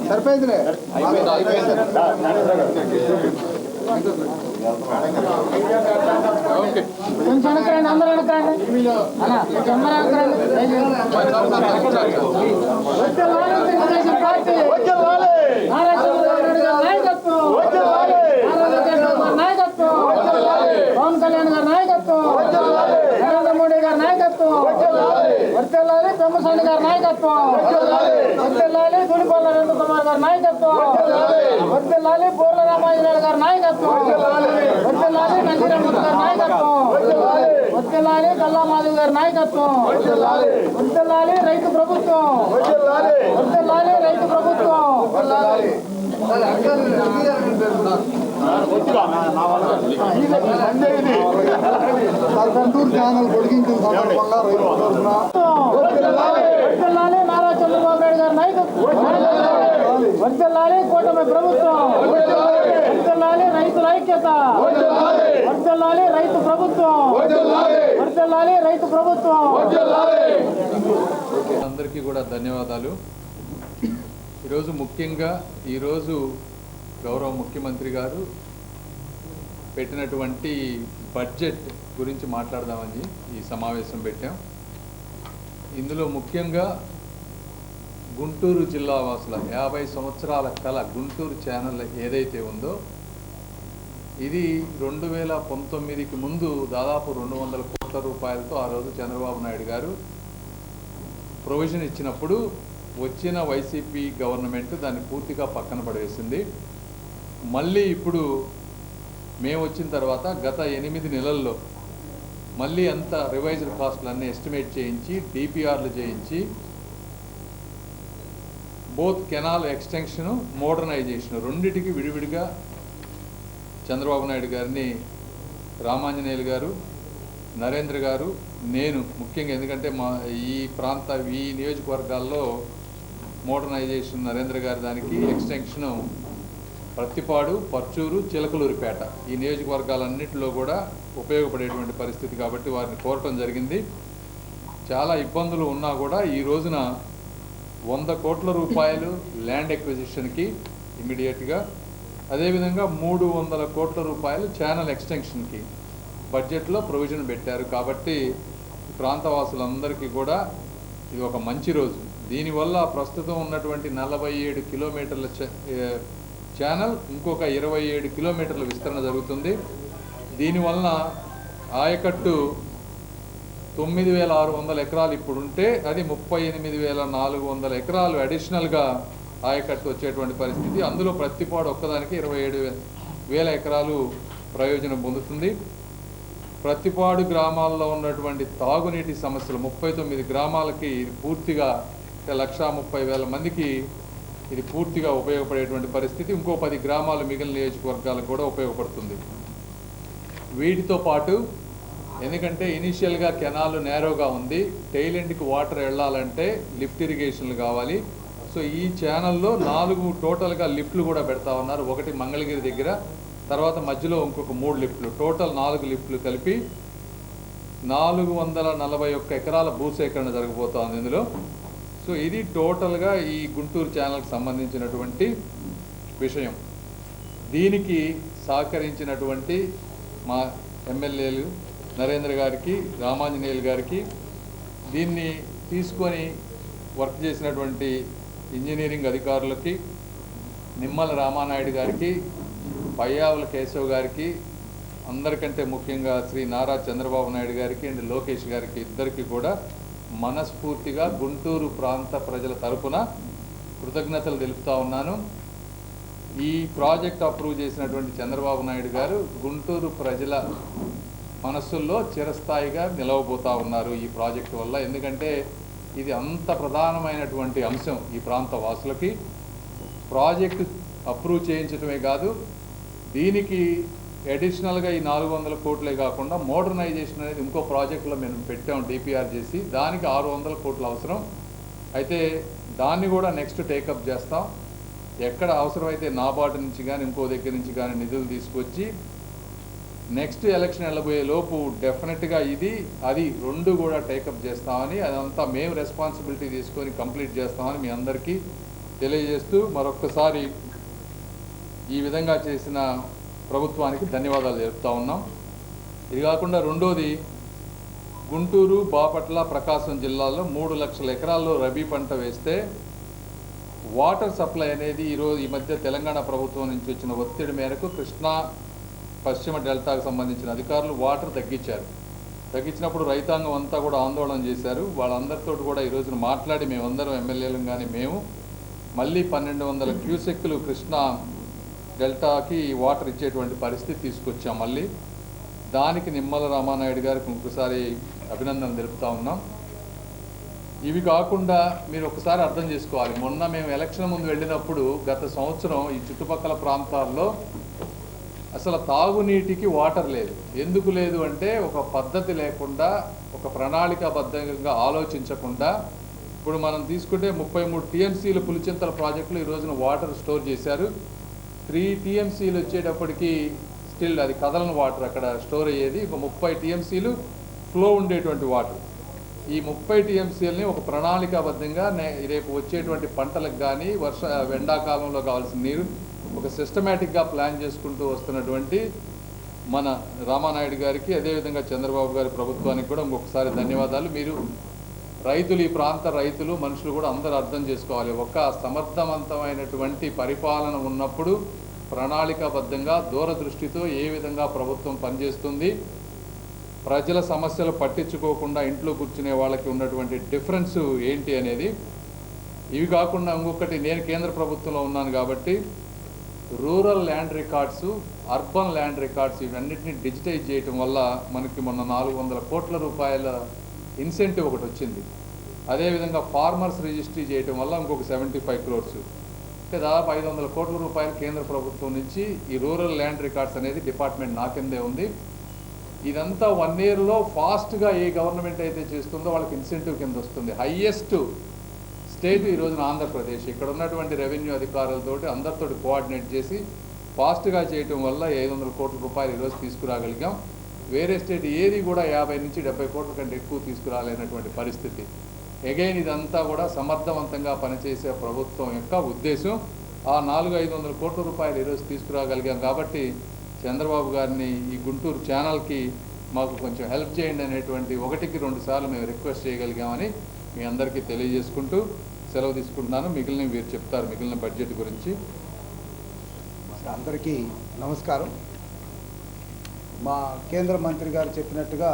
సరిపోయిందిలే కొంచెం వెనకరండి, అందరూ వెనకరండి అన్నా, కొంచెం అందరూ నాయకత్వం, పవన్ కళ్యాణ్ గారి నాయకత్వం, నరేంద్ర మోడీ గారి నాయకత్వం, వర్తిల్లాలి పెమ్మసాని గారి నాయకత్వం, వర్తిల్లాలి దులిపల్ల నరేంద్ర కుమార్ గారి నాయకత్వం, వర్తిల్లాలి పూర్ల రామాంజనేయులు గారి నాయకత్వం, వర్తిల్లాలి నందిరామూర్తి గారి నాయకత్వం, వర్తిల్లాలి కల్లా మాధవ్ గారి నాయకత్వం, వర్తిల్లాలి రైతు ప్రభుత్వం, వర్తిల్లాలి రైతు ప్రభుత్వం. గుంటూరు ఛానల్ పొడిగించిన సందర్భంగా వర్తిల్లాలి నారా చంద్రబాబు నాయుడు గారి నాయకత్వం, వర్తిల్లాలి కూటమి ప్రభుత్వం, వర్తిల్లాలి రైతుల ఐక్యత, వర్తిల్లాలి రైతు ప్రభుత్వం, వర్తిల్లాలి రైతు ప్రభుత్వం. అందరికీ కూడా ధన్యవాదాలు. ఈరోజు ముఖ్యంగా గౌరవ ముఖ్యమంత్రి గారు పెట్టినటువంటి బడ్జెట్ గురించి మాట్లాడదామని ఈ సమావేశం పెట్టాం. ఇందులో ముఖ్యంగా గుంటూరు జిల్లా వాసుల 50 సంవత్సరాల కళ గుంటూరు ఛానల్ ఏదైతే ఉందో ఇది 2019కి ముందు దాదాపు 200 కోట్ల రూపాయలతో ఆ రోజు చంద్రబాబు నాయుడు గారు ప్రొవిజన్ ఇచ్చినప్పుడు వచ్చిన వైసీపీ గవర్నమెంట్ దాన్ని పూర్తిగా పక్కన పడేసింది. మళ్ళీ ఇప్పుడు మేము వచ్చిన తర్వాత గత 8 నెలల్లో మళ్ళీ అంత రివైజ్డ్ కాస్టులన్నీ ఎస్టిమేట్ చేయించి డిపిఆర్లు చేయించి బోత్ కెనాల్ ఎక్స్టెన్షను మోడర్నైజేషన్ రెండిటికి విడివిడిగా చంద్రబాబు నాయుడు గారిని రామాంజనేయులు గారు, నరేంద్ర గారు, నేను ముఖ్యంగా ఎందుకంటే ఈ నియోజకవర్గాల్లో మోడర్నైజేషన్ నరేంద్ర గారి దానికి ఎక్స్టెన్షను ప్రత్తిపాడు, పర్చూరు, చిలకలూరిపేట ఈ నియోజకవర్గాలన్నింటిలో కూడా ఉపయోగపడేటువంటి పరిస్థితి కాబట్టి వారిని కోరటం జరిగింది. చాలా ఇబ్బందులు ఉన్నా కూడా ఈ రోజున 100 కోట్ల రూపాయలు ల్యాండ్ ఎక్విజిషన్కి ఇమీడియట్గా, అదేవిధంగా 300 కోట్ల రూపాయలు ఛానల్ ఎక్స్టెన్షన్కి బడ్జెట్లో ప్రొవిజన్ పెట్టారు. కాబట్టి ప్రాంతవాసులందరికీ కూడా ఇది ఒక మంచి రోజు. దీనివల్ల ప్రస్తుతం ఉన్నటువంటి 47 కిలోమీటర్ల ఛానల్ ఇంకొక 27 కిలోమీటర్ల విస్తరణ జరుగుతుంది. దీనివలన ఆయకట్టు 9,600 ఎకరాలు ఇప్పుడు ఉంటే అది 38,400 ఎకరాలు అడిషనల్గా ఆయకట్టు వచ్చేటువంటి పరిస్థితి. అందులో ప్రతిపాడు ఒక్కదానికి 27,000 ఎకరాలు ప్రయోజనం పొందుతుంది. ప్రతిపాడు గ్రామాల్లో ఉన్నటువంటి తాగునీటి సమస్యలు 39 గ్రామాలకి పూర్తిగా 1,30,000 మందికి ఇది పూర్తిగా ఉపయోగపడేటువంటి పరిస్థితి. ఇంకో 10 గ్రామాలు మిగిలిన నియోజకవర్గాలకు కూడా ఉపయోగపడుతుంది. వీటితో పాటు ఎందుకంటే ఇనీషియల్గా కెనాల్ నేరోగా ఉంది, టెయిల్ ఎండ్కి వాటర్ వెళ్ళాలంటే లిఫ్ట్ ఇరిగేషన్లు కావాలి. సో ఈ ఛానల్లో 4 టోటల్గా లిఫ్ట్లు కూడా పెడతా ఉన్నారు. ఒకటి మంగళగిరి దగ్గర, తర్వాత మధ్యలో ఇంకొక 3 లిఫ్ట్లు, టోటల్ 4 లిఫ్ట్లు కలిపి 441 ఎకరాల భూసేకరణ జరగబోతోంది ఇందులో. సో ఇది టోటల్గా ఈ గుంటూరు ఛానల్కి సంబంధించినటువంటి విషయం. దీనికి సహకరించినటువంటి మా ఎమ్మెల్యేలు నరేంద్ర గారికి, రామాంజనేయులు గారికి, దీన్ని తీసుకొని వర్క్ చేసినటువంటి ఇంజనీరింగ్ అధికారులకి, నిమ్మల రామానాయుడు గారికి, పయ్యావుల కేశవ్ గారికి, అందరికంటే ముఖ్యంగా శ్రీ నారా చంద్రబాబు నాయుడు గారికి అండ్ లోకేష్ గారికి ఇద్దరికి కూడా మనస్ఫూర్తిగా గుంటూరు ప్రాంత ప్రజల తరపున కృతజ్ఞతలు తెలుపుతా ఉన్నాను. ఈ ప్రాజెక్ట్ అప్రూవ్ చేసినటువంటి చంద్రబాబు నాయుడు గారు గుంటూరు ప్రజల మనస్సుల్లో చిరస్థాయిగా నిలవబోతా ఉన్నారు ఈ ప్రాజెక్టు వల్ల. ఎందుకంటే ఇది అంత ప్రధానమైనటువంటి అంశం ఈ ప్రాంత వాసులకి. ప్రాజెక్టు అప్రూవ్ చేయించడమే కాదు, దీనికి అడిషనల్గా ఈ 400 కోట్లే కాకుండా మోడర్నైజేషన్ అనేది ఇంకో ప్రాజెక్ట్లో మేము పెట్టాం డిపిఆర్ చేసి, దానికి 600 కోట్లు అవసరం. అయితే దాన్ని కూడా నెక్స్ట్ టేకప్ చేస్తాం. ఎక్కడ అవసరమైతే నాబార్డు నుంచి కానీ ఇంకో దగ్గర నుంచి కానీ నిధులు తీసుకొచ్చి నెక్స్ట్ ఎలక్షన్ వెళ్ళబోయే లోపు డెఫినెట్గా అది రెండు కూడా టేకప్ చేస్తామని, అదంతా మేము రెస్పాన్సిబిలిటీ తీసుకొని కంప్లీట్ చేస్తామని మీ అందరికీ తెలియజేస్తూ మరొక్కసారి ఈ విధంగా చేసిన ప్రభుత్వానికి ధన్యవాదాలు తెలుపుతా ఉన్నాం. ఇది కాకుండా రెండోది, గుంటూరు, బాపట్ల, ప్రకాశం జిల్లాల్లో 3 లక్షల ఎకరాల్లో రబీ పంట వేస్తే వాటర్ సప్లై అనేది ఈ మధ్య తెలంగాణ ప్రభుత్వం నుంచి వచ్చిన ఒత్తిడి మేరకు కృష్ణా పశ్చిమ డెల్టాకు సంబంధించిన అధికారులు వాటర్ తగ్గించినప్పుడు రైతాంగం అంతా కూడా ఆందోళన చేశారు. వాళ్ళందరితో కూడా ఈ రోజున మాట్లాడి మేమందరం ఎమ్మెల్యేలు కానీ మేము మళ్ళీ 1200 క్యూసెక్కులు కృష్ణా డెల్టాకి వాటర్ ఇచ్చేటువంటి పరిస్థితి తీసుకొచ్చాం. మళ్ళీ దానికి నిమ్మల రామానాయుడు గారికి ఇంకొకసారి అభినందనలు తెలుపుతా ఉన్నాం. ఇవి కాకుండా మీరు ఒకసారి అర్థం చేసుకోవాలి, మొన్న మేము ఎలక్షన్ ముందు వెళ్ళినప్పుడు గత సంవత్సరం ఈ చుట్టుపక్కల ప్రాంతాల్లో అసలు తాగునీటికి వాటర్ లేదు. ఎందుకు లేదు అంటే ఒక పద్ధతి లేకుండా, ఒక ప్రణాళికాబద్ధంగా ఆలోచించకుండా, ఇప్పుడు మనం తీసుకుంటే 33 టీఎంసీలు పులిచింతల ప్రాజెక్టులు ఈ రోజున వాటర్ స్టోర్ చేశారు. 3 టీఎంసీలు వచ్చేటప్పటికి స్టిల్ అది కదలని వాటర్ అక్కడ స్టోర్ అయ్యేది. ఒక 30 టీఎంసీలు ఫ్లో ఉండేటువంటి వాటర్. ఈ 30 టీఎంసీలని ఒక ప్రణాళికాబద్ధంగా రేపు వచ్చేటువంటి పంటలకు కానీ ఎండాకాలంలో కావాల్సిన నీరు ఒక సిస్టమేటిక్గా ప్లాన్ చేసుకుంటూ వస్తున్నటువంటి మన రామానాయుడు గారికి, అదేవిధంగా చంద్రబాబు గారి ప్రభుత్వానికి కూడా ఇంకొకసారి ధన్యవాదాలు. మీరు రైతులు, ఈ ప్రాంత రైతులు, మనుషులు కూడా అందరూ అర్థం చేసుకోవాలి. ఒక సమర్థవంతమైనటువంటి పరిపాలన ఉన్నప్పుడు ప్రణాళికాబద్ధంగా దూరదృష్టితో ఏ విధంగా ప్రభుత్వం పనిచేస్తుంది, ప్రజల సమస్యలు పట్టించుకోకుండా ఇంట్లో కూర్చునే వాళ్ళకి ఉన్నటువంటి డిఫరెన్స్ ఏంటి అనేది. ఇవి కాకుండా ఇంకొకటి, నేను కేంద్ర ప్రభుత్వంలో ఉన్నాను కాబట్టి rural land records, urban land records ఇవన్నిటిని డిజిటైజ్ చేయటం వల్ల మనకి మొన్న 400 కోట్ల రూపాయల ఇన్సెంటివ్ ఒకటి వచ్చింది. అదేవిధంగా ఫార్మర్స్ రిజిస్ట్రీ చేయటం వల్ల ఇంకొక 75 క్రోర్స్, దాదాపు 500 కోట్ల రూపాయలు కేంద్ర ప్రభుత్వం నుంచి ఈ రూరల్ ల్యాండ్ రికార్డ్స్ అనేది డిపార్ట్మెంట్ నా కిందే ఉంది. ఇదంతా 1 ఇయర్లో ఫాస్ట్గా ఏ గవర్నమెంట్ అయితే చేస్తుందో వాళ్ళకి ఇన్సెంటివ్ కింద వస్తుంది. హైయెస్ట్ స్టేట్ ఈ రోజున ఆంధ్రప్రదేశ్. ఇక్కడ ఉన్నటువంటి రెవెన్యూ అధికారులతోటి అందరితోటి కోఆర్డినేట్ చేసి ఫాస్ట్గా చేయటం వల్ల 500 కోట్ల రూపాయలు ఈరోజు తీసుకురాగలిగాం. వేరే స్టేట్ ఏది కూడా 50 నుంచి 70 కోట్ల కంటే ఎక్కువ తీసుకురాలేనటువంటి పరిస్థితి. అగైన్ ఇదంతా కూడా సమర్థవంతంగా పనిచేసే ప్రభుత్వం యొక్క ఉద్దేశం. ఆ 400-500 కోట్ల రూపాయలు ఈరోజు తీసుకురాగలిగాం కాబట్టి చంద్రబాబు గారిని ఈ గుంటూరు ఛానల్కి మాకు కొంచెం హెల్ప్ చేయండి అనేటువంటి 1-2 సార్లు మేము రిక్వెస్ట్ చేయగలిగామని మీ అందరికీ తెలియజేసుకుంటూ సెలవు తీసుకుంటున్నాను. మిగిలిన వీరు చెప్తారు మిగిలిన బడ్జెట్ గురించి. అందరికీ నమస్కారం. మా కేంద్ర మంత్రి గారు చెప్పినట్టుగా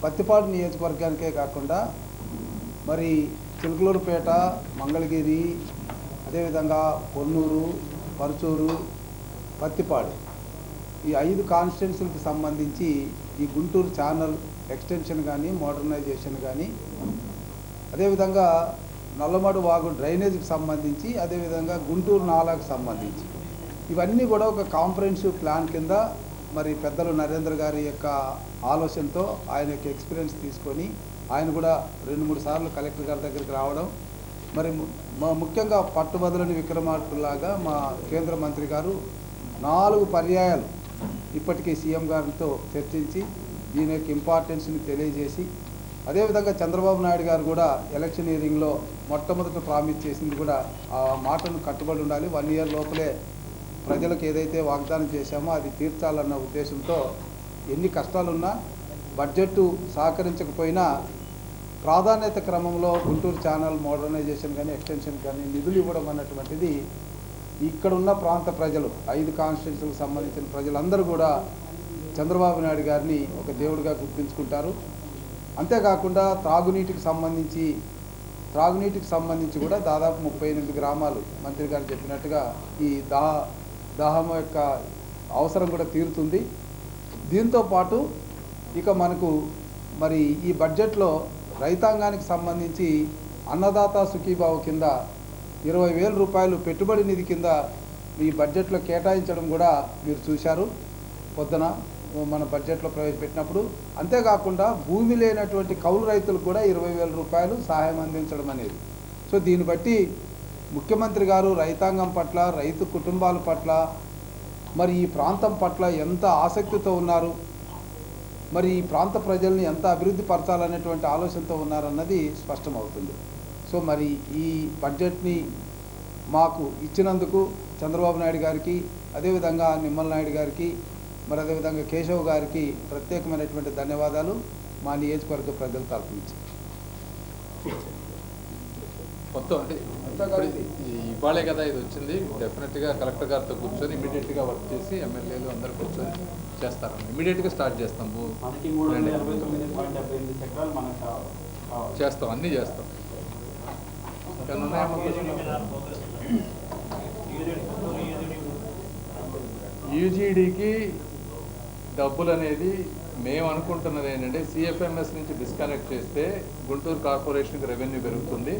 పత్తిపాడు నియోజకవర్గానికే కాకుండా మరి చిలుకలూరుపేట, మంగళగిరి, అదేవిధంగా పొన్నూరు, పరుచూరు, పత్తిపాడు ఈ 5 కాన్స్టిట్యున్సీలకు సంబంధించి ఈ గుంటూరు ఛానల్ ఎక్స్టెన్షన్ కానీ, మోడర్నైజేషన్ కానీ, అదేవిధంగా నల్లమడు వాగు డ్రైనేజీకి సంబంధించి, అదేవిధంగా గుంటూరు నాలాకు సంబంధించి ఇవన్నీ కూడా ఒక కాంప్రహెన్సివ్ ప్లాన్ కింద మరి పెద్దలు నరేంద్ర గారి యొక్క ఆలోచనతో ఆయన యొక్క ఎక్స్పీరియన్స్ తీసుకొని ఆయన కూడా 2-3 సార్లు కలెక్టర్ గారి దగ్గరికి రావడం, మరి ముఖ్యంగా పట్టుబదులని విక్రమార్కులాగా మా కేంద్ర మంత్రి గారు 4 పర్యాయాలు ఇప్పటికీ సీఎం గారితో చర్చించి దీని యొక్క ఇంపార్టెన్స్ని తెలియజేసి, అదేవిధంగా చంద్రబాబు నాయుడు గారు కూడా ఎలక్షన్ హియరింగ్లో మొట్టమొదట ప్రామిస్ చేసింది కూడా ఆ మాటను కట్టుబడి ఉండాలి. 1 ఇయర్ లోపలే ప్రజలకు ఏదైతే వాగ్దానం చేశామో అది తీర్చాలన్న ఉద్దేశంతో ఎన్ని కష్టాలున్నా బడ్జెట్ సహకరించకపోయినా ప్రాధాన్యత క్రమంలో గుంటూరు ఛానల్ మోడర్నైజేషన్ కానీ, ఎక్స్టెన్షన్ కానీ నిధులు ఇవ్వడం అన్నటువంటిది ఇక్కడున్న ప్రాంత ప్రజలు 5 కాన్స్టిట్యున్సీలకు సంబంధించిన ప్రజలందరూ కూడా చంద్రబాబు నాయుడు గారిని ఒక దేవుడిగా గుర్తించుకుంటారు. అంతేకాకుండా త్రాగునీటికి సంబంధించి కూడా దాదాపు 38 గ్రామాలు మంత్రి గారు చెప్పినట్టుగా ఈ దాహం యొక్క అవసరం కూడా తీరుతుంది. దీంతోపాటు ఇక మనకు మరి ఈ బడ్జెట్లో రైతాంగానికి సంబంధించి అన్నదాత సుఖీభావ కింద 20,000 రూపాయలు పెట్టుబడి నిధి కింద ఈ బడ్జెట్లో కేటాయించడం కూడా మీరు చూశారు పొద్దున మన బడ్జెట్లో ప్రవేశపెట్టినప్పుడు. అంతేకాకుండా భూమి లేనటువంటి కౌలు రైతులకు కూడా 20,000 రూపాయలు సహాయం అందించడం అనేది. సో దీన్ని బట్టి ముఖ్యమంత్రి గారు రైతాంగం పట్ల, రైతు కుటుంబాల పట్ల, మరి ఈ ప్రాంతం పట్ల ఎంత ఆసక్తితో ఉన్నారు, మరి ఈ ప్రాంత ప్రజల్ని ఎంత అభివృద్ధి పరచాలనేటువంటి ఆలోచనతో ఉన్నారన్నది స్పష్టమవుతుంది. సో మరి ఈ బడ్జెట్ని మాకు ఇచ్చినందుకు చంద్రబాబు నాయుడు గారికి, అదేవిధంగా నిమ్మల నాయుడు గారికి, మరి అదేవిధంగా కేశవ్ గారికి ప్రత్యేకమైనటువంటి ధన్యవాదాలు మా నియోజకవర్గ ప్రజల తరఫు నుంచి. మొత్తం అంటే ఇవాళే కదా ఇది వచ్చింది. డెఫినెట్గా కలెక్టర్ గారితో కూర్చొని ఇమీడియట్గా వర్క్ చేసి ఎమ్మెల్యేలు అందరూ కూర్చొని చేస్తారు. ఇమీడియట్గా స్టార్ట్ చేస్తాం, చేస్తాం, అన్నీ చేస్తాం. యూజీడీకి డబ్బులు అనేది మేము అనుకుంటున్నది ఏంటంటే సిఎఫ్ఎంఎస్ నుంచి డిస్కనెక్ట్ చేస్తే గుంటూరు కార్పొరేషన్కి రెవెన్యూ పెరుగుతుంది.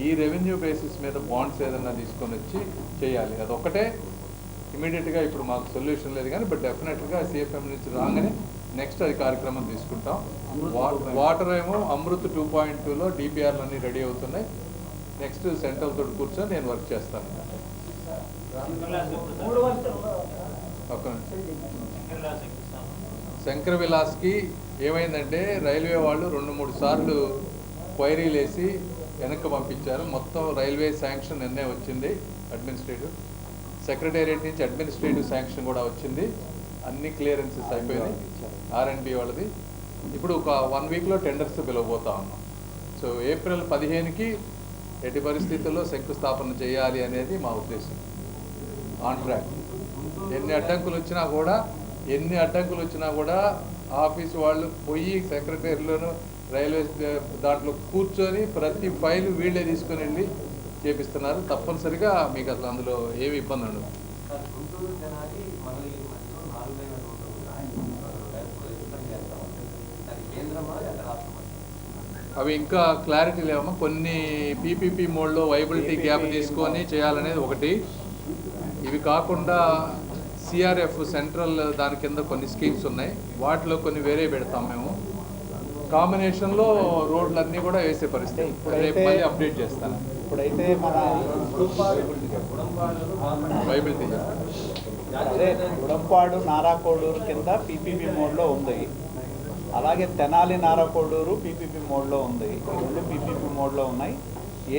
ఈ రెవెన్యూ బేసిస్ మీద బాండ్స్ ఏదన్నా తీసుకొని వచ్చి చేయాలి. అదొక్కటే ఇమీడియట్గా ఇప్పుడు మాకు సొల్యూషన్ లేదు కానీ, బట్ డెఫినెట్గా సిఎఫ్ఎం నుంచి రాగానే నెక్స్ట్ అది కార్యక్రమం తీసుకుంటాం. వాటర్ ఏమో అమృత్ 2.2లో డిపిఆర్లు అన్నీ రెడీ అవుతున్నాయి. నెక్స్ట్ సెంట్రల్ తోటి కూర్చొని నేను వర్క్ చేస్తాను. శంకర విలాస్కి ఏమైందంటే రైల్వే వాళ్ళు 2-3 సార్లు క్వైరీలు వేసి వెనక్కి పంపించారు. మొత్తం రైల్వే శాంక్షన్ నిన్నే వచ్చింది. అడ్మినిస్ట్రేటివ్ సెక్రటేరియట్ నుంచి అడ్మినిస్ట్రేటివ్ శాంక్షన్ కూడా వచ్చింది. అన్ని క్లియరెన్సెస్ అయిపోయినాయి R&B వాళ్ళది. ఇప్పుడు ఒక 1 వీక్లో టెండర్స్ పిలవబోతా ఉన్నాం. సో ఏప్రిల్ 15కి ఎట్టి పరిస్థితుల్లో శంకుస్థాపన చేయాలి అనేది మా ఉద్దేశం. On track. ఎన్ని అడ్డంకులు వచ్చినా కూడా ఆఫీస్ వాళ్ళు పోయి సెక్రటరీలోను రైల్వే దాంట్లో కూర్చొని ప్రతి ఫైలు వీళ్ళే తీసుకొని వెళ్ళి చేపిస్తున్నారు. తప్పనిసరిగా మీకు అసలు అందులో ఏమి ఇబ్బంది ఉండదు. అవి ఇంకా క్లారిటీ లేవమ్మా. కొన్ని పీపీపీ మోడ్లో వైబిలిటీ గ్యాప్ తీసుకొని చేయాలనేది ఒకటి. ఇవి కాకుండా సిఆర్ఎఫ్ సెంట్రల్ దాని కింద కొన్ని స్కీమ్స్ ఉన్నాయి. వాటిలో కొన్ని వేరే పెడతాం మేము. కాంబినేషన్లో రోడ్లన్నీ కూడా వేసే పరిస్థితి. రేపు మళ్ళీ అప్డేట్ చేస్తాను. ఇప్పుడైతే మన వైబిలిటీ గుడంపాడు నారాకోడూరు కింద పీపీపీ మోడ్లో ఉంది. అలాగే తెనాలి నారాకోడూరు పీపీపీ మోడ్లో ఉంది. ఈ 2 పీపీపీ మోడ్లో ఉన్నాయి.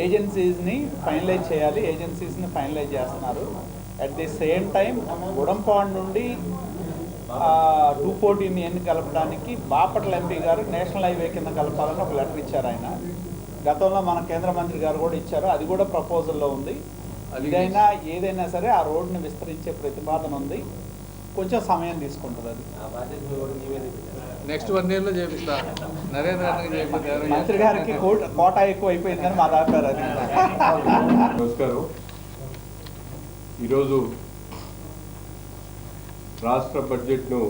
ఏజెన్సీస్ని ఫైనలైజ్ చేయాలి. ఏజెన్సీస్ని ఫైనలైజ్ చేస్తున్నారు. At the same time Gudampadu నుండి 214 కలపడానికి బాపట్ల ఎంపీ గారు నేషనల్ హైవే కింద కలపాలని ఒక లెటర్ ఇచ్చారు. ఆయన గతంలో మన కేంద్ర మంత్రి గారు కూడా ఇచ్చారు. అది కూడా ప్రపోజల్లో ఉంది. ఏదైనా సరే ఆ రోడ్డుని విస్తరించే ప్రతిపాదన ఉంది. కొంచెం సమయం తీసుకుంటుంది. అది నెక్స్ట్ 1 yearలో చేపిస్తా. నరేంద్ర మంత్రి గారికి కోటా ఎక్కువ అయిపోయిందని మా దాపారు. అది నమస్కారం. ఈరోజు రాష్ట్ర బడ్జెట్ను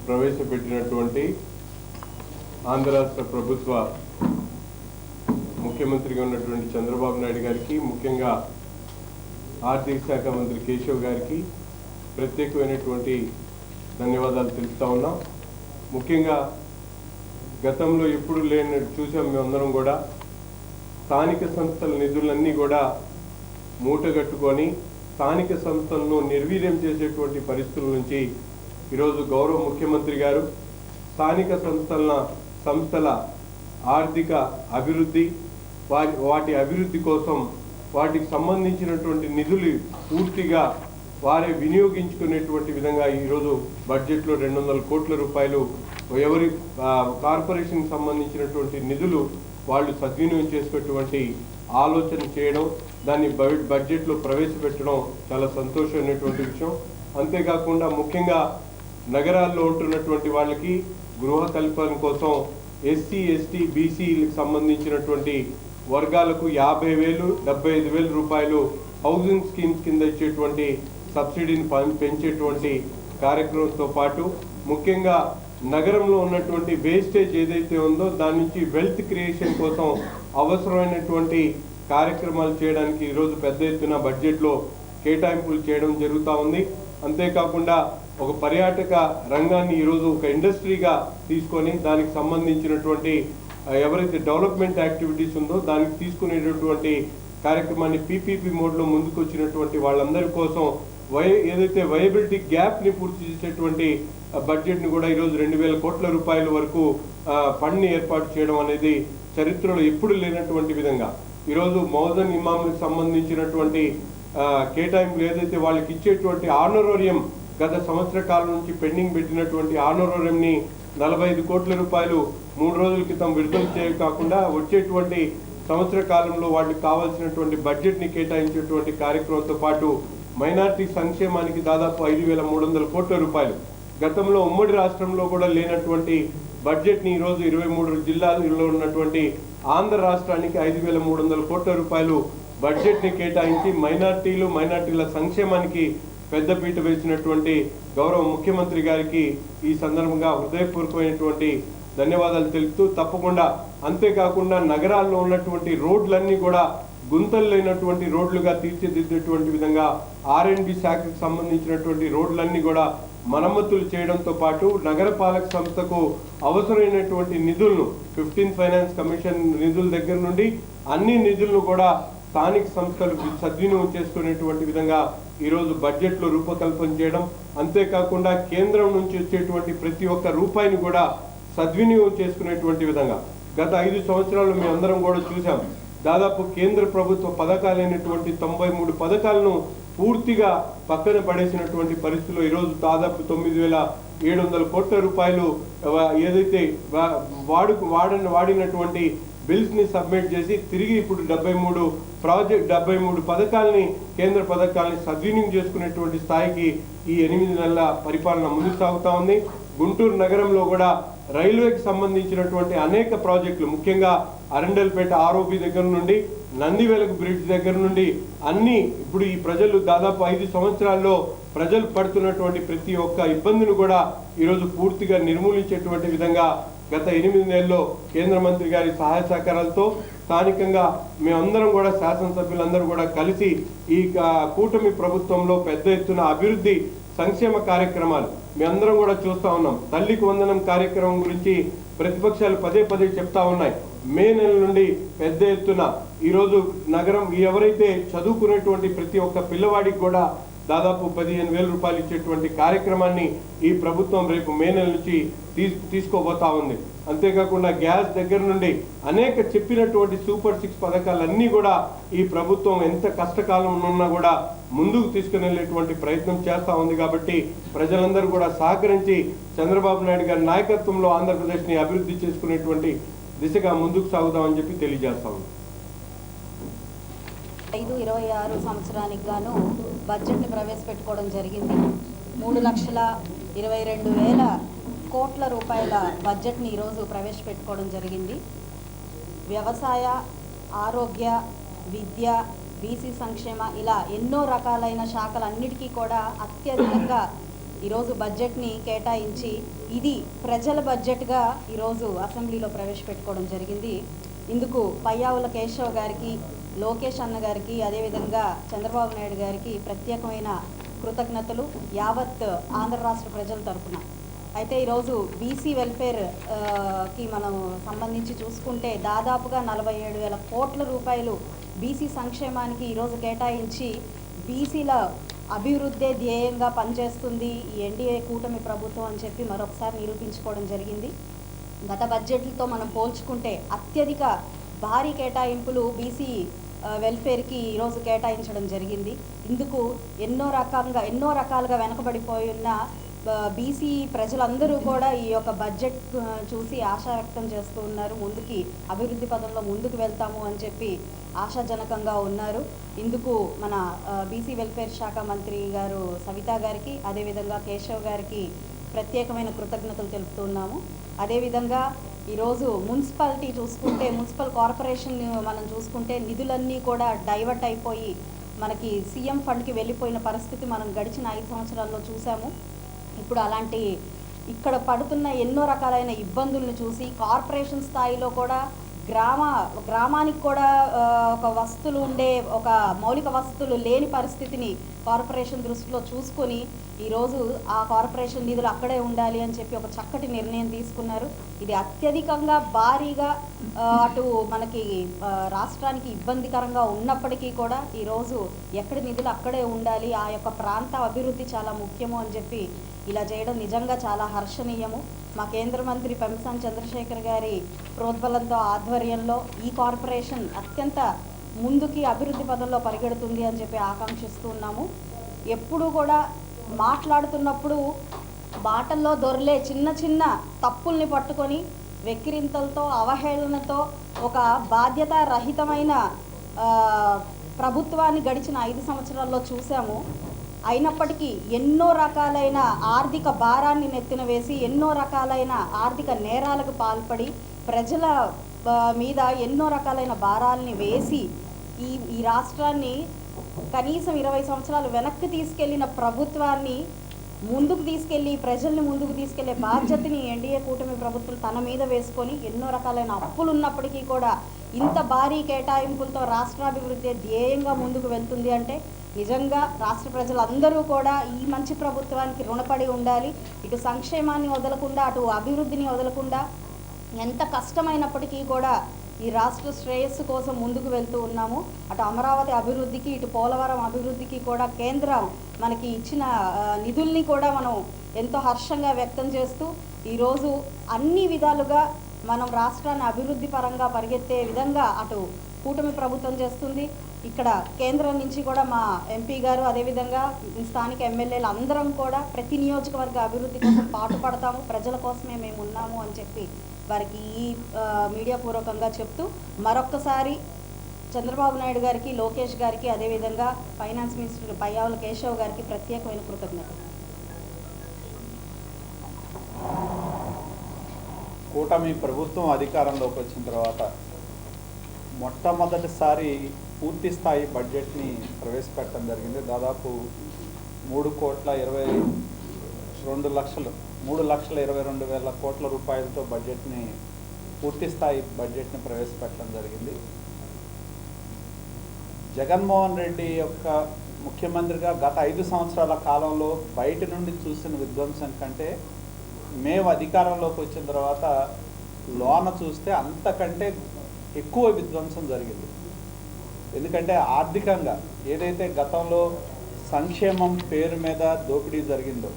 ప్రవేశపెట్టినటువంటి ఆంధ్ర రాష్ట్ర ప్రభుత్వ ముఖ్యమంత్రిగా ఉన్నటువంటి చంద్రబాబు నాయుడు గారికి, ముఖ్యంగా ఆర్థిక శాఖ మంత్రి కేశవ్ గారికి ప్రత్యేకమైనటువంటి ధన్యవాదాలు తెలుపుతా ఉన్నాం. ముఖ్యంగా గతంలో ఎప్పుడు లేని చూసాం మేమందరం కూడా. స్థానిక సంస్థల నిధులన్నీ కూడా మూటగట్టుకొని స్థానిక సంస్థలను నిర్వీర్యం చేసేటువంటి పరిస్థితుల నుంచి ఈరోజు గౌరవ ముఖ్యమంత్రి గారు స్థానిక సంస్థల ఆర్థిక అభివృద్ధి, వాటి అభివృద్ధి కోసం వాటికి సంబంధించినటువంటి నిధులు పూర్తిగా వారే వినియోగించుకునేటువంటి విధంగా ఈరోజు బడ్జెట్లో 200 కోట్ల రూపాయలు ఎవరి కార్పొరేషన్కి సంబంధించినటువంటి నిధులు వాళ్ళు సద్వినియోగం చేసుకునేటువంటి ఆలోచన చేయడం, దాన్ని బడ్జెట్లో ప్రవేశపెట్టడం చాలా సంతోషమైనటువంటి విషయం. అంతేకాకుండా ముఖ్యంగా నగరాల్లో ఉంటున్నటువంటి వాళ్ళకి గృహ కల్పన కోసం ఎస్సీ, ఎస్టీ, బీసీలకు సంబంధించినటువంటి వర్గాలకు 50,000, 75,000 రూపాయలు హౌసింగ్ స్కీమ్స్ కింద ఇచ్చేటువంటి సబ్సిడీని పెంచేటువంటి కార్యక్రమంతో పాటు ముఖ్యంగా నగరంలో ఉన్నటువంటి వేస్టేజ్ ఏదైతే ఉందో దాని నుంచి వెల్త్ క్రియేషన్ కోసం అవసరమైనటువంటి కార్యక్రమాలు చేయడానికి ఈరోజు పెద్ద ఎత్తున బడ్జెట్లో కేటాయింపులు చేయడం జరుగుతూ ఉంది. అంతేకాకుండా ఒక పర్యాటక రంగాన్ని ఈరోజు ఒక ఇండస్ట్రీగా తీసుకొని దానికి సంబంధించినటువంటి ఎవరైతే డెవలప్మెంట్ యాక్టివిటీస్ ఉందో దానికి తీసుకునేటటువంటి కార్యక్రమాన్ని పీపీపీ మోడ్లో ముందుకు వచ్చినటువంటి వాళ్ళందరి కోసం ఏదైతే వయబిలిటీ గ్యాప్ని పూర్తి చేసేటువంటి బడ్జెట్ని కూడా ఈరోజు 2,000 కోట్ల రూపాయల వరకు ఫండ్ని ఏర్పాటు చేయడం అనేది చరిత్రలో ఎప్పుడు లేనటువంటి విధంగా ఈరోజు మౌజన్ ఇమాంలకు సంబంధించినటువంటి కేటాయింపులు ఏదైతే వాళ్ళకి ఇచ్చేటువంటి ఆనరోరియం గత సంవత్సర కాలం నుంచి పెండింగ్ పెట్టినటువంటి ఆనరోరియంని 45 కోట్ల రూపాయలు 3 రోజుల క్రితం విడుదల చేయక కాకుండా వచ్చేటువంటి సంవత్సర కాలంలో వాళ్ళకి కావాల్సినటువంటి బడ్జెట్ని కేటాయించేటువంటి కార్యక్రమంతో పాటు మైనార్టీ సంక్షేమానికి దాదాపు 5,300 కోట్ల రూపాయలు గతంలో ఉమ్మడి రాష్ట్రంలో కూడా లేనటువంటి బడ్జెట్ని ఈరోజు 23 జిల్లాల్లో ఉన్నటువంటి ఆంధ్ర రాష్ట్రానికి 5,300 కోట్ల రూపాయలు బడ్జెట్ని కేటాయించి మైనార్టీల సంక్షేమానికి పెద్దపీట వేసినటువంటి గౌరవ ముఖ్యమంత్రి గారికి ఈ సందర్భంగా హృదయపూర్వకమైనటువంటి ధన్యవాదాలు తెలుపుతూ తప్పకుండా అంతేకాకుండా నగరాల్లో ఉన్నటువంటి రోడ్లన్నీ కూడా గుంతలు లేనటువంటి రోడ్లుగా తీర్చిదిద్దేటువంటి విధంగా R&B శాఖకు సంబంధించినటువంటి రోడ్లన్నీ కూడా మరమ్మతులు చేయడంతో పాటు నగరపాలక సంస్థకు అవసరమైనటువంటి నిధులను 15th ఫైనాన్స్ కమిషన్ నిధుల దగ్గర నుండి అన్ని నిధులను కూడా స్థానిక సంస్థలు సద్వినియోగం చేసుకునేటువంటి విధంగా ఈరోజు బడ్జెట్లో రూపకల్పన చేయడం, అంతేకాకుండా కేంద్రం నుంచి వచ్చేటువంటి ప్రతి ఒక్క రూపాయిని కూడా సద్వినియోగం చేసుకునేటువంటి విధంగా గత 5 సంవత్సరాలు మేము అందరం కూడా చూసాం. దాదాపు కేంద్ర ప్రభుత్వ పథకాలైనటువంటి 93 పథకాలను పూర్తిగా పక్కన పడేసినటువంటి పరిస్థితుల్లో ఈరోజు దాదాపు 9,700 కోట్ల రూపాయలు ఏదైతే వాడినటువంటి బిల్స్ని సబ్మిట్ చేసి తిరిగి ఇప్పుడు 73 పథకాలని కేంద్ర పథకాలని సద్వినియోగం చేసుకునేటువంటి స్థాయికి ఈ 8 నెలల పరిపాలన ముందుకు సాగుతూ ఉంది. గుంటూరు నగరంలో కూడా రైల్వేకి సంబంధించినటువంటి అనేక ప్రాజెక్టులు ముఖ్యంగా అరండల్పేట ROB దగ్గర నుండి నందివెలుగు బ్రిడ్జ్ దగ్గర నుండి అన్ని ఇప్పుడు ఈ ప్రజలు దాదాపు 5 సంవత్సరాల్లో ప్రజలు పడుతున్నటువంటి ప్రతి ఒక్క ఇబ్బందిని కూడా ఈరోజు పూర్తిగా నిర్మూలించేటువంటి విధంగా గత 8 నెలల్లో కేంద్ర మంత్రి గారి సహాయ సహకారాలతో స్థానికంగా మేమందరం కూడా శాసనసభ్యులందరూ కూడా కలిసి ఈ కూటమి ప్రభుత్వంలో పెద్ద ఎత్తున అభివృద్ధి సంక్షేమ కార్యక్రమాలు మేమందరం కూడా చూస్తూ ఉన్నాం. తల్లికి వందనం కార్యక్రమం గురించి ప్రతిపక్షాలు పదే చెప్తా ఉన్నాయి. మే నెల నుండి పెద్ద ఎత్తున ఈరోజు నగరం ఎవరైతే చదువుకునేటువంటి ప్రతి ఒక్క పిల్లవాడికి కూడా దాదాపు 15,000 రూపాయలు ఇచ్చేటువంటి కార్యక్రమాన్ని ఈ ప్రభుత్వం రేపు మే నెల నుంచి తీసుకోబోతా ఉంది. అంతేకాకుండా గ్యాస్ దగ్గర నుండి అనేక చెప్పినటువంటి సూపర్ 6 పథకాలన్నీ కూడా ఈ ప్రభుత్వం ఎంత కష్టకాలం ఉన్నా కూడా ముందుకు తీసుకుని వెళ్ళేటువంటి ప్రయత్నం చేస్తూ ఉంది. కాబట్టి ప్రజలందరూ కూడా సహకరించి చంద్రబాబు నాయుడు గారి నాయకత్వంలో ఆంధ్రప్రదేశ్ని అభివృద్ధి చేసుకునేటువంటి దిశగా ముందుకు సాగుదామని చెప్పి తెలియజేస్తా ఉంది. 5-26 సంవత్సరానికి గాను బడ్జెట్ని ప్రవేశపెట్టుకోవడం జరిగింది. 3,22,000 కోట్ల రూపాయల బడ్జెట్ని ఈరోజు ప్రవేశపెట్టుకోవడం జరిగింది. వ్యవసాయ, ఆరోగ్య, విద్య, బీసీ సంక్షేమ ఇలా ఎన్నో రకాలైన శాఖలన్నిటికీ కూడా అత్యధికంగా ఈరోజు బడ్జెట్ని కేటాయించి ఇది ప్రజల బడ్జెట్గా ఈరోజు అసెంబ్లీలో ప్రవేశపెట్టుకోవడం జరిగింది. ఇందుకు పయ్యావుల కేశవ్ గారికి, లోకేష్ అన్న గారికి, అదేవిధంగా చంద్రబాబు నాయుడు గారికి ప్రత్యేకమైన కృతజ్ఞతలు యావత్ ఆంధ్ర రాష్ట్ర ప్రజల తరఫున. అయితే ఈరోజు బీసీ వెల్ఫేర్కి మనం సంబంధించి చూసుకుంటే దాదాపుగా 47,000 కోట్ల రూపాయలు బీసీ సంక్షేమానికి ఈరోజు కేటాయించి బీసీల అభివృద్ధే ధ్యేయంగా పనిచేస్తుంది ఈ ఎన్డీఏ కూటమి ప్రభుత్వం అని చెప్పి మరొకసారి నిరూపించుకోవడం జరిగింది. గత బడ్జెట్లతో మనం పోల్చుకుంటే అత్యధిక భారీ కేటాయింపులు బీసీ వెల్ఫేర్కి ఈరోజు కేటాయించడం జరిగింది. ఇందుకు ఎన్నో రకాలుగా వెనకబడిపోయి ఉన్న బీసీ ప్రజలందరూ కూడా ఈ యొక్క బడ్జెట్ చూసి ఆశ వ్యక్తం చేస్తూ ఉన్నారు. ముందుకి అభివృద్ధి పదంలో ముందుకు వెళ్తాము అని చెప్పి ఆశాజనకంగా ఉన్నారు. ఇందుకు మన బీసీ వెల్ఫేర్ శాఖ మంత్రి గారు సవితా గారికి, అదేవిధంగా కేశవ్ గారికి ప్రత్యేకమైన కృతజ్ఞతలు తెలుపుతున్నాము. అదేవిధంగా ఈరోజు మున్సిపాలిటీ చూసుకుంటే, మున్సిపల్ కార్పొరేషన్ మనం చూసుకుంటే నిధులన్నీ కూడా డైవర్ట్ అయిపోయి మనకి సీఎం ఫండ్కి వెళ్ళిపోయిన పరిస్థితి మనం గడిచిన 5 సంవత్సరాల్లో చూసాము. ఇప్పుడు అలాంటి ఇక్కడ పడుతున్న ఎన్నో రకాలైన ఇబ్బందులను చూసి కార్పొరేషన్ స్థాయిలో కూడా గ్రామానికి కూడా ఒక వస్తువులు ఉండే ఒక మౌలిక వసతులు లేని పరిస్థితిని కార్పొరేషన్ దృష్టిలో చూసుకొని ఈరోజు ఆ కార్పొరేషన్ నిధులు అక్కడే ఉండాలి అని చెప్పి ఒక చక్కటి నిర్ణయం తీసుకున్నారు. ఇది అత్యధికంగా భారీగా అటు మనకి రాష్ట్రానికి ఇబ్బందికరంగా ఉన్నప్పటికీ కూడా ఈరోజు ఎక్కడి నిధులు అక్కడే ఉండాలి, ఆ యొక్క ప్రాంత అభివృద్ధి చాలా ముఖ్యము అని చెప్పి ఇలా చేయడం నిజంగా చాలా హర్షణీయము. మా కేంద్ర మంత్రి పెమ్మసాని చంద్రశేఖర్ గారి ప్రోద్బలంతో ఆధ్వర్యంలో ఈ కార్పొరేషన్ అత్యంత ముందుకి అభివృద్ధి పదంలో పరిగెడుతుంది అని చెప్పి ఆకాంక్షిస్తూ ఉన్నాము. ఎప్పుడూ కూడా మాట్లాడుతున్నప్పుడు మాటల్లో దొరలే చిన్న చిన్న తప్పుల్ని పట్టుకొని వెక్కిరింతలతో అవహేళనతో ఒక బాధ్యతారహితమైన ప్రభుత్వాన్ని గడిచిన 5 సంవత్సరాల్లో చూసాము. అయినప్పటికీ ఎన్నో రకాలైన ఆర్థిక భారాన్ని నెత్తిన వేసి ఎన్నో రకాలైన ఆర్థిక నేరాలకు పాల్పడి ప్రజల మీద ఎన్నో రకాలైన భారాల్ని వేసి ఈ రాష్ట్రాన్ని కనీసం 20 సంవత్సరాలు వెనక్కి తీసుకెళ్లిన ప్రభుత్వాన్ని ముందుకు తీసుకెళ్ళి ప్రజల్ని ముందుకు తీసుకెళ్లే బాధ్యతని ఎన్డీఏ కూటమి ప్రభుత్వం తన మీద వేసుకొని ఎన్నో రకాలైన అప్పులు ఉన్నప్పటికీ కూడా ఇంత భారీ కేటాయింపులతో రాష్ట్రాభివృద్ధి ధ్యేయంగా ముందుకు వెళ్తుంది అంటే నిజంగా రాష్ట్ర ప్రజలందరూ కూడా ఈ మంచి ప్రభుత్వానికి రుణపడి ఉండాలి. ఇటు సంక్షేమాన్ని వదలకుండా అటు అభివృద్ధిని వదలకుండా ఎంత కష్టమైనప్పటికీ కూడా ఈ రాష్ట్ర శ్రేయస్సు కోసం ముందుకు వెళ్తూ ఉన్నాము. అటు అమరావతి అభివృద్ధికి ఇటు పోలవరం అభివృద్ధికి కూడా కేంద్రం మనకి ఇచ్చిన నిధుల్ని కూడా మనం ఎంతో హర్షంగా వ్యక్తం చేస్తూ ఈరోజు అన్ని విధాలుగా మనం రాష్ట్రాన్ని అభివృద్ధి పరంగా పరిగెత్తే విధంగా అటు కూటమి ప్రభుత్వం చేస్తుంది. ఇక్కడ కేంద్రం నుంచి కూడా మా ఎంపీ గారు అదేవిధంగా స్థానిక ఎమ్మెల్యేలు అందరం కూడా ప్రతి నియోజకవర్గ అభివృద్ధి కోసం పాటుపడతాము, ప్రజల కోసమే మేము ఉన్నాము అని చెప్పి వారికి ఈ మీడియా పూర్వకంగా చెప్తూ మరొక్కసారి చంద్రబాబు నాయుడు గారికి, లోకేష్ గారికి, అదేవిధంగా ఫైనాన్స్ మినిస్టర్ పయ్యావుల కేశవ్ గారికి ప్రత్యేకమైన కృతజ్ఞతలు. కూటమి ప్రభుత్వం అధికారంలోకి వచ్చిన తర్వాత మొట్టమొదటిసారి పూర్తి స్థాయి బడ్జెట్ని ప్రవేశపెట్టడం జరిగింది. దాదాపు 3,22,000 కోట్ల రూపాయలతో బడ్జెట్ని పూర్తి స్థాయి బడ్జెట్ని ప్రవేశపెట్టడం జరిగింది. జగన్మోహన్ రెడ్డి యొక్క ముఖ్యమంత్రిగా గత 5 సంవత్సరాల కాలంలో బయట నుండి చూసిన విధ్వంసం కంటే మేము అధికారంలోకి వచ్చిన తర్వాత లోన చూస్తే అంతకంటే ఎక్కువ విధ్వంసం జరిగింది. ఎందుకంటే ఆర్థికంగా ఏదైతే గతంలో సంక్షేమం పేరు మీద దోపిడీ జరిగిందో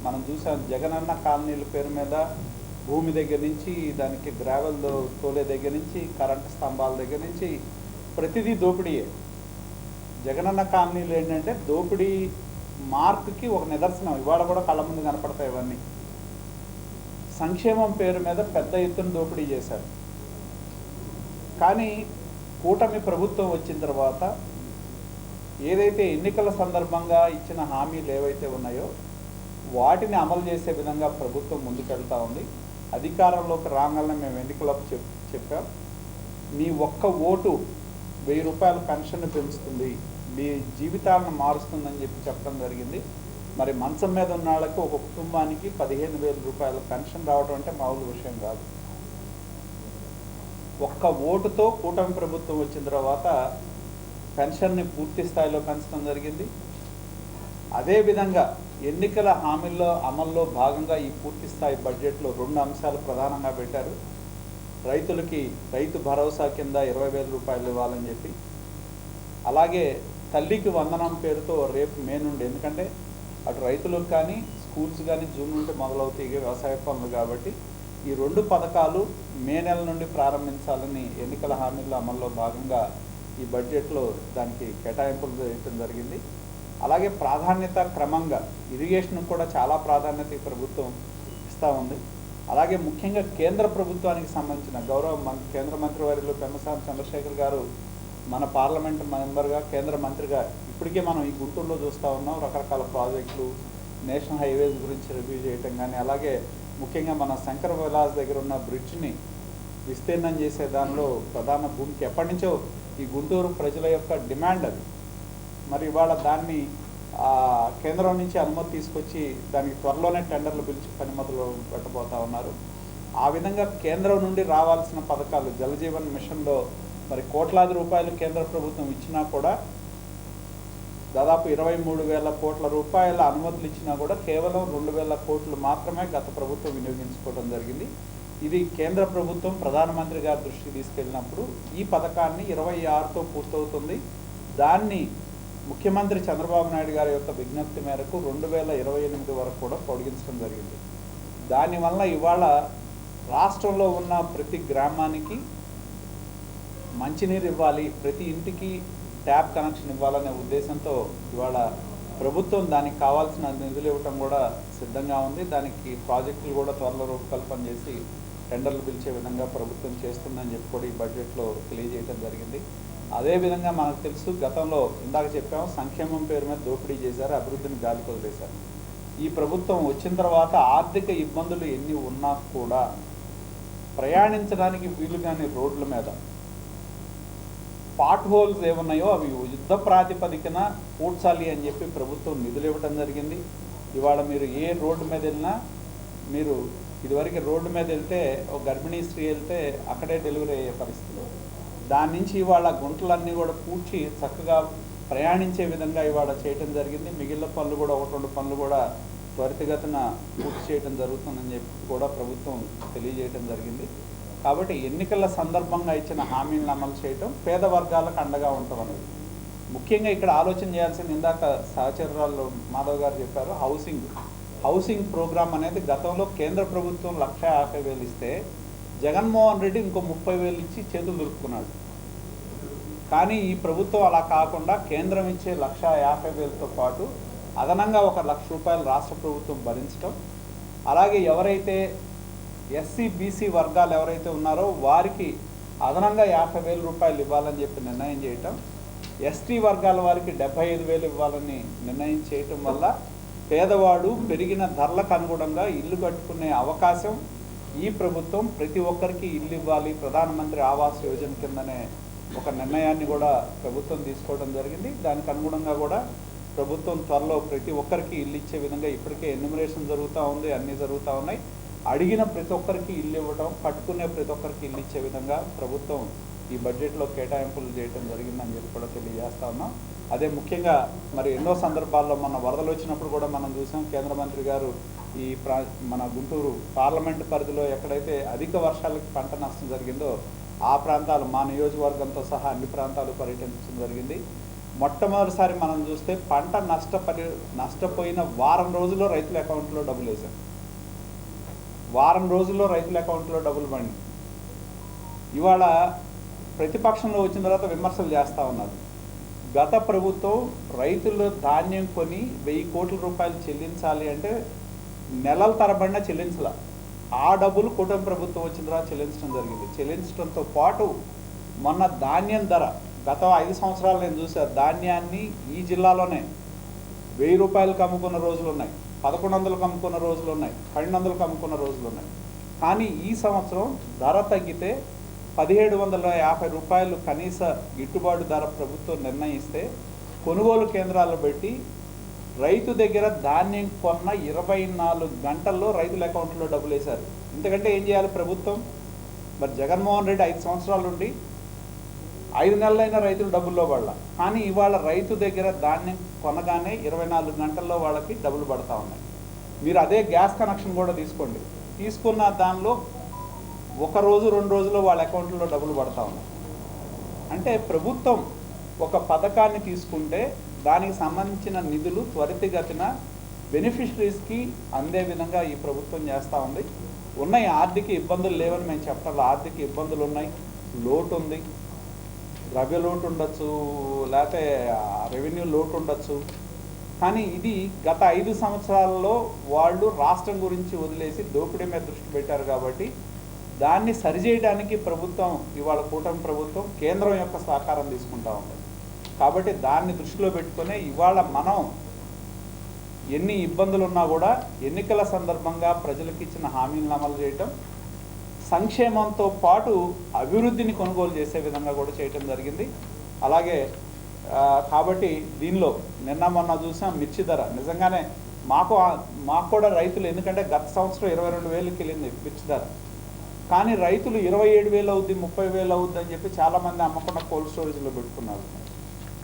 మనం చూసాం. జగనన్న కాలనీల పేరు మీద భూమి దగ్గర నుంచి దానికి గ్రావెల్ తోలే దగ్గర నుంచి కరెంటు స్తంభాల దగ్గర నుంచి ప్రతిదీ దోపిడీయే. జగనన్న కాలనీలు ఏంటంటే దోపిడీ మార్క్కి ఒక నిదర్శనం. ఇవాళ కూడా కళ్ళ ముందు కనపడతాయి ఇవన్నీ. సంక్షేమం పేరు మీద పెద్ద ఎత్తున దోపిడీ చేశారు. కానీ కూటమి ప్రభుత్వం వచ్చిన తర్వాత ఏదైతే ఎన్నికల సందర్భంగా ఇచ్చిన హామీలు ఏవైతే ఉన్నాయో వాటిని అమలు చేసే విధంగా ప్రభుత్వం ముందుకెళ్తా ఉంది. అధికారంలోకి రాగానే మేము ఎన్నికలకు చెప్పాం, మీ ఒక్క ఓటు 1000 రూపాయల పెన్షన్ పెంచుతుంది, మీ జీవితాలను మారుస్తుందని చెప్పడం జరిగింది. మరి మంచం మీద ఉన్న వాళ్ళకి ఒక కుటుంబానికి 15,000 రూపాయల పెన్షన్ రావడం అంటే మామూలు విషయం కాదు. ఒక్క ఓటుతో కూటమి ప్రభుత్వం వచ్చిన తర్వాత పెన్షన్ని పూర్తి స్థాయిలో పెంచడం జరిగింది. అదేవిధంగా ఎన్నికల హామీల్లో అమల్లో భాగంగా ఈ పూర్తి స్థాయి బడ్జెట్లో 2 అంశాలు ప్రధానంగా పెట్టారు. రైతులకి రైతు భరోసా కింద 20,000 రూపాయలు ఇవ్వాలని చెప్పి, అలాగే తల్లికి వందనం పేరుతో రేపు మే నుండి, ఎందుకంటే అటు రైతులకు కానీ స్కూల్స్ కానీ జూన్ నుండి మొదలవుతాయి వ్యవసాయ పనులు కాబట్టి ఈ 2 పథకాలు మే నెల నుండి ప్రారంభించాలని ఎన్నికల హామీల అమల్లో భాగంగా ఈ బడ్జెట్లో దానికి కేటాయింపులు చేయడం జరిగింది. అలాగే ప్రాధాన్యత క్రమంగా ఇరిగేషన్ కూడా చాలా ప్రాధాన్యత ఈ ప్రభుత్వం ఇస్తూ ఉంది. అలాగే ముఖ్యంగా కేంద్ర ప్రభుత్వానికి సంబంధించిన కేంద్ర మంత్రివర్యులు పెమ్మసాని చంద్రశేఖర్ గారు మన పార్లమెంట్ మెంబర్గా కేంద్ర మంత్రిగా ఇప్పటికే మనం ఈ గుంటూరులో చూస్తూ ఉన్నాం. రకరకాల ప్రాజెక్టులు, నేషనల్ హైవేస్ గురించి రివ్యూ చేయటం కానీ, అలాగే ముఖ్యంగా మన శంకర విలాస్ దగ్గర ఉన్న బ్రిడ్జ్ని విస్తీర్ణం చేసే దానిలో ప్రధాన భూమికి ఎప్పటి నుంచో ఈ గుంటూరు ప్రజల యొక్క డిమాండ్ అది. మరి ఇవాళ దాన్ని కేంద్రం నుంచి అనుమతి తీసుకొచ్చి దానికి త్వరలోనే టెండర్లు పిలిచి పని మొదలు పెట్టబోతూ ఉన్నారు. ఆ విధంగా కేంద్రం నుండి రావాల్సిన పథకాలు జలజీవన్ మిషన్లో మరి కోట్లాది రూపాయలు కేంద్ర ప్రభుత్వం ఇచ్చినా కూడా దాదాపు 23,000 కోట్ల రూపాయల అనుమతులు ఇచ్చినా కూడా కేవలం 2,000 కోట్లు మాత్రమే గత ప్రభుత్వం వినియోగించుకోవడం జరిగింది. ఇది కేంద్ర ప్రభుత్వం ప్రధానమంత్రి గారి దృష్టికి తీసుకెళ్ళినప్పుడు ఈ పథకాన్ని 26తో పూర్తవుతుంది. దాన్ని ముఖ్యమంత్రి చంద్రబాబు నాయుడు గారి యొక్క విజ్ఞప్తి మేరకు 2028 వరకు కూడా పొడిగించడం జరిగింది. దానివల్ల ఇవాళ రాష్ట్రంలో ఉన్న ప్రతి గ్రామానికి మంచినీరు ఇవ్వాలి, ప్రతి ఇంటికి ట్యాప్ కనెక్షన్ ఇవ్వాలనే ఉద్దేశంతో ఇవాళ ప్రభుత్వం దానికి కావాల్సిన నిధులు ఇవ్వటం కూడా సిద్ధంగా ఉంది. దానికి ప్రాజెక్టులు కూడా త్వరలో రూపకల్పన చేసి టెండర్లు పిలిచే విధంగా ప్రభుత్వం చేస్తుందని చెప్పి కూడా ఈ బడ్జెట్లో తెలియజేయడం జరిగింది. అదేవిధంగా మనకు తెలుసు, గతంలో ఇందాక చెప్పాము, సంక్షేమం పేరు మీద దోపిడీ చేశారు, అభివృద్ధిని గాలికి వదిలేశారు. ఈ ప్రభుత్వం వచ్చిన తర్వాత ఆర్థిక ఇబ్బందులు ఎన్ని ఉన్నా కూడా ప్రయాణించడానికి వీలుగాని రోడ్ల మీద పాట్ హోల్స్ ఏమున్నాయో అవి యుద్ధ ప్రాతిపదికన పూడ్చాలి అని చెప్పి ప్రభుత్వం నిధులు ఇవ్వడం జరిగింది. ఇవాళ మీరు ఏ రోడ్డు మీద వెళ్ళినా, మీరు ఇదివరకు రోడ్డు మీద వెళ్తే ఒక గర్భిణీ స్త్రీ వెళ్తే అక్కడే డెలివరీ అయ్యే పరిస్థితులు, దాని నుంచి ఇవాళ గుంటలన్నీ కూడా పూడ్చి చక్కగా ప్రయాణించే విధంగా ఇవాళ చేయటం జరిగింది. మిగిలిన పనులు కూడా 1-2 పనులు కూడా త్వరితగతిన పూర్తి చేయడం జరుగుతుందని చెప్పి కూడా ప్రభుత్వం తెలియజేయడం జరిగింది. కాబట్టి ఎన్నికల సందర్భంగా ఇచ్చిన హామీలను అమలు చేయటం, పేద వర్గాలకు అండగా ఉండటం అనేది ముఖ్యంగా ఇక్కడ ఆలోచన చేయాల్సింది. ఇందాక సహచరురాలు మాధవ్ గారు చెప్పారు, హౌసింగ్ ప్రోగ్రామ్ అనేది గతంలో కేంద్ర ప్రభుత్వం 1,50,000 ఇస్తే జగన్మోహన్ రెడ్డి ఇంకో 30,000 ఇచ్చి చేతులు దులుపుకున్నాడు. కానీ ఈ ప్రభుత్వం అలా కాకుండా కేంద్రం ఇచ్చే 1,50,000తో పాటు అదనంగా 1,00,000 రూపాయలు రాష్ట్ర ప్రభుత్వం భరించడం, అలాగే ఎవరైతే ఎస్సీ బీసీ వర్గాలు ఎవరైతే ఉన్నారో వారికి అదనంగా 50,000 రూపాయలు ఇవ్వాలని చెప్పి నిర్ణయం చేయటం, ఎస్టీ వర్గాల వారికి 75,000 ఇవ్వాలని నిర్ణయం చేయటం వల్ల పేదవాడు పెరిగిన ధరలకు అనుగుణంగా ఇల్లు కట్టుకునే అవకాశం ఈ ప్రభుత్వం ప్రతి ఒక్కరికి ఇల్లు ఇవ్వాలి, ప్రధానమంత్రి ఆవాస్ యోజన కిందనే ఒక నిర్ణయాన్ని కూడా ప్రభుత్వం తీసుకోవడం జరిగింది. దానికి అనుగుణంగా కూడా ప్రభుత్వం త్వరలో ప్రతి ఒక్కరికి ఇల్లు ఇచ్చే విధంగా ఇప్పటికే ఎన్యూమరేషన్ జరుగుతూ ఉంది, అన్నీ జరుగుతూ ఉన్నాయి. అడిగిన ప్రతి ఒక్కరికి ఇల్లు ఇవ్వడం, కట్టుకునే ప్రతి ఒక్కరికి ఇల్లు ఇచ్చే విధంగా ప్రభుత్వం ఈ బడ్జెట్లో కేటాయింపులు చేయడం జరిగిందని చెప్పి కూడా తెలియజేస్తా ఉన్నాం. అదే ముఖ్యంగా మరి ఎన్నో సందర్భాల్లో మన వరదలు వచ్చినప్పుడు కూడా మనం చూసాం, కేంద్ర మంత్రి గారు ఈ మన గుంటూరు పార్లమెంట్ పరిధిలో ఎక్కడైతే అధిక వర్షాలకి పంట నష్టం జరిగిందో ఆ ప్రాంతాలు, మా నియోజకవర్గంతో సహా అన్ని ప్రాంతాలు పర్యటించడం జరిగింది. మొట్టమొదటిసారి మనం చూస్తే పంట నష్టపోయిన వారం రోజుల్లో రైతుల అకౌంట్లో డబ్బులు వేశాం. వారం రోజుల్లో రైతుల అకౌంట్లో డబ్బులు పడి ఇవాళ ప్రతిపక్షంలో వచ్చిన తర్వాత విమర్శలు చేస్తూ ఉన్నారు. గత ప్రభుత్వం రైతులు ధాన్యం కొని 1,000 కోట్ల రూపాయలు చెల్లించాలి అంటే నెలల తరబడిన చెల్లించాల. ఆ డబ్బులు కూటమి ప్రభుత్వం వచ్చిన తర్వాత చెల్లించడం జరిగింది. చెల్లించడంతో పాటు మొన్న ధాన్యం ధర గత 5 సంవత్సరాలు నేను చూసాను, ధాన్యాన్ని ఈ జిల్లాలోనే 1,000 రూపాయలకు అమ్ముకున్న రోజులు ఉన్నాయి, 1,100లకు అమ్ముకున్న రోజులు ఉన్నాయి, 1,200లకు అమ్ముకున్న రోజులు ఉన్నాయి. కానీ ఈ సంవత్సరం ధర తగ్గితే 1,750 రూపాయలు కనీస గిట్టుబాటు ధర ప్రభుత్వం నిర్ణయిస్తే కొనుగోలు కేంద్రాలు పెట్టి రైతు దగ్గర ధాన్యం కొన్న 24 గంటల్లో రైతుల అకౌంట్లో డబ్బులు వేశారు. ఇంతకంటే ఏం చేయాలి ప్రభుత్వం? మరి జగన్మోహన్ రెడ్డి 5 సంవత్సరాలు ఉండి 5 నెలలైనా రైతులు డబ్బుల్లో పడాల. కానీ ఇవాళ రైతు దగ్గర ధాన్యం కొనగానే 24 గంటల్లో వాళ్ళకి డబ్బులు పడతా ఉన్నాయి. మీరు అదే గ్యాస్ కనెక్షన్ కూడా తీసుకోండి, తీసుకున్న దానిలో 1 రోజు 2 రోజుల్లో వాళ్ళ అకౌంట్లో డబ్బులు పడతా ఉన్నాయి. అంటే ప్రభుత్వం ఒక పథకాన్ని తీసుకుంటే దానికి సంబంధించిన నిధులు త్వరితగతిన బెనిఫిషరీస్కి అందే విధంగా ఈ ప్రభుత్వం చేస్తూ ఉంది. ఉన్నాయి ఆర్థిక ఇబ్బందులు లేవని మేము చెప్పాలి, ఆర్థిక ఇబ్బందులు ఉన్నాయి, లోటు ఉంది, ద్రవ్య లోటు ఉండొచ్చు, లేకపోతే రెవెన్యూ లోటు ఉండొచ్చు. కానీ ఇది గత 5 సంవత్సరాల్లో వాళ్ళు రాష్ట్రం గురించి వదిలేసి దోపిడీ మీద దృష్టి పెట్టారు. కాబట్టి దాన్ని సరిచేయడానికి ప్రభుత్వం ఇవాళ కూటమి ప్రభుత్వం కేంద్రం యొక్క సహకారం తీసుకుంటా ఉంది. కాబట్టి దాన్ని దృష్టిలో పెట్టుకునే ఇవాళ మనం ఎన్ని ఇబ్బందులు ఉన్నా కూడా ఎన్నికల సందర్భంగా ప్రజలకు ఇచ్చిన హామీలను అమలు చేయటం, సంక్షేమంతో పాటు అభివృద్ధిని కొనుగోలు చేసే విధంగా కూడా చేయటం జరిగింది. అలాగే కాబట్టి దీనిలో నిన్న మొన్న చూసాం మిర్చి ధర నిజంగానే మాకు కూడా రైతులు, ఎందుకంటే గత సంవత్సరం 22,000కి వెళ్ళింది మిర్చి ధర, కానీ రైతులు 27,000 అవుద్ది 30,000 అవుద్ది అని చెప్పి చాలామంది అమ్మకుండా కోల్డ్ స్టోరేజ్లో పెట్టుకున్నారు.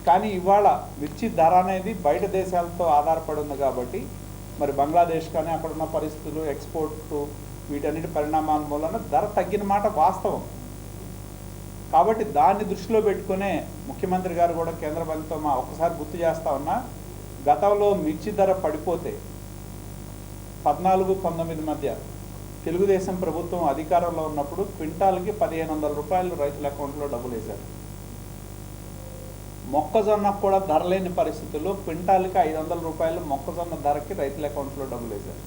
కానీ ఇవాళ మిర్చి ధర అనేది బయట దేశాలతో ఆధారపడి ఉంది కాబట్టి మరి బంగ్లాదేశ్ కానీ అక్కడున్న పరిస్థితులు ఎక్స్పోర్ట్ వీటన్నిటి పరిణామాల మూలన ధర తగ్గిన మాట వాస్తవం. కాబట్టి దాన్ని దృష్టిలో పెట్టుకునే ముఖ్యమంత్రి గారు కూడా కేంద్ర ప్రభుత్వం ఒక్కసారి గుర్తు చేస్తా ఉన్నా, గతంలో మిర్చి ధర పడిపోతే 14-19 మధ్య తెలుగుదేశం ప్రభుత్వం అధికారంలో ఉన్నప్పుడు క్వింటాల్కి 1,500 రూపాయలు రైతుల అకౌంట్లో డబ్బులు వేశారు. మొక్కజొన్నకు కూడా ధర లేని పరిస్థితుల్లో క్వింటాల్కి 500 రూపాయలు మొక్కజొన్న ధరకి రైతుల అకౌంట్లో డబ్బులు వేశారు.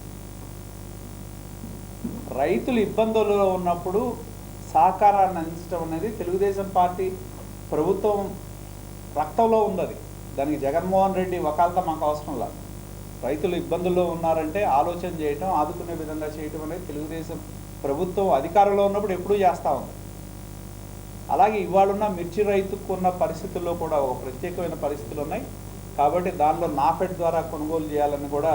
రైతులు ఇబ్బందుల్లో ఉన్నప్పుడు సహకారాన్ని అందించడం అనేది తెలుగుదేశం పార్టీ ప్రభుత్వం రక్తంలో ఉంది. దానికి జగన్మోహన్ రెడ్డి వకాలత మాకు అవసరం లేదు. రైతులు ఇబ్బందుల్లో ఉన్నారంటే ఆలోచన చేయటం, ఆదుకునే విధంగా చేయటం అనేది తెలుగుదేశం ప్రభుత్వం అధికారంలో ఉన్నప్పుడు ఎప్పుడూ చేస్తూ ఉంది. అలాగే ఇవాళున్న మిర్చి రైతుకు ఉన్న పరిస్థితుల్లో కూడా ఒక ప్రత్యేకమైన పరిస్థితులు ఉన్నాయి. కాబట్టి దానిలో నాఫెడ్ ద్వారా కొనుగోలు చేయాలని కూడా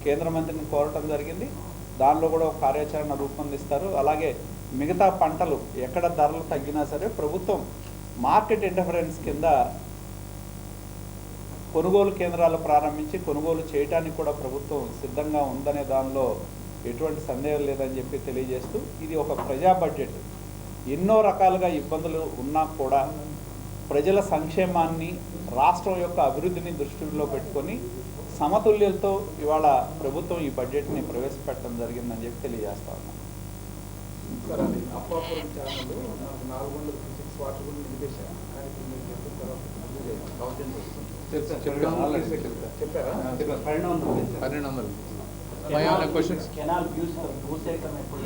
కేంద్ర మంత్రిని కోరటం జరిగింది. దానిలో కూడా ఒక కార్యాచరణ రూపొందిస్తారు. అలాగే మిగతా పంటలు ఎక్కడ ధరలు తగ్గినా సరే ప్రభుత్వం మార్కెట్ ఇంటర్ఫరెన్స్ కింద కొనుగోలు కేంద్రాలు ప్రారంభించి కొనుగోలు చేయడానికి కూడా ప్రభుత్వం సిద్ధంగా ఉందనే దానిలో ఎటువంటి సందేహం లేదని చెప్పి తెలియజేస్తూ, ఇది ఒక ప్రజా బడ్జెట్. ఎన్నో రకాలుగా ఇబ్బందులు ఉన్నా కూడా ప్రజల సంక్షేమాన్ని, రాష్ట్రం యొక్క అభివృద్ధిని దృష్టిలో పెట్టుకొని సమతుల్యతతో ఇవాళ ప్రభుత్వం ఈ బడ్జెట్ని ప్రవేశపెట్టడం జరిగిందని చెప్పి తెలియజేస్తా ఉన్నాం. సార్, అది అప్పాపురం ఛానల్ 406 వాటర్ కూడా నిలిపేశారు. కానీ ఇప్పుడు మీరు చెప్పిన తర్వాత చెప్పారా? 1200. క్వశ్చన్స్ కెనాల్ వ్యూస్ భూసేకరణ ఎప్పుడు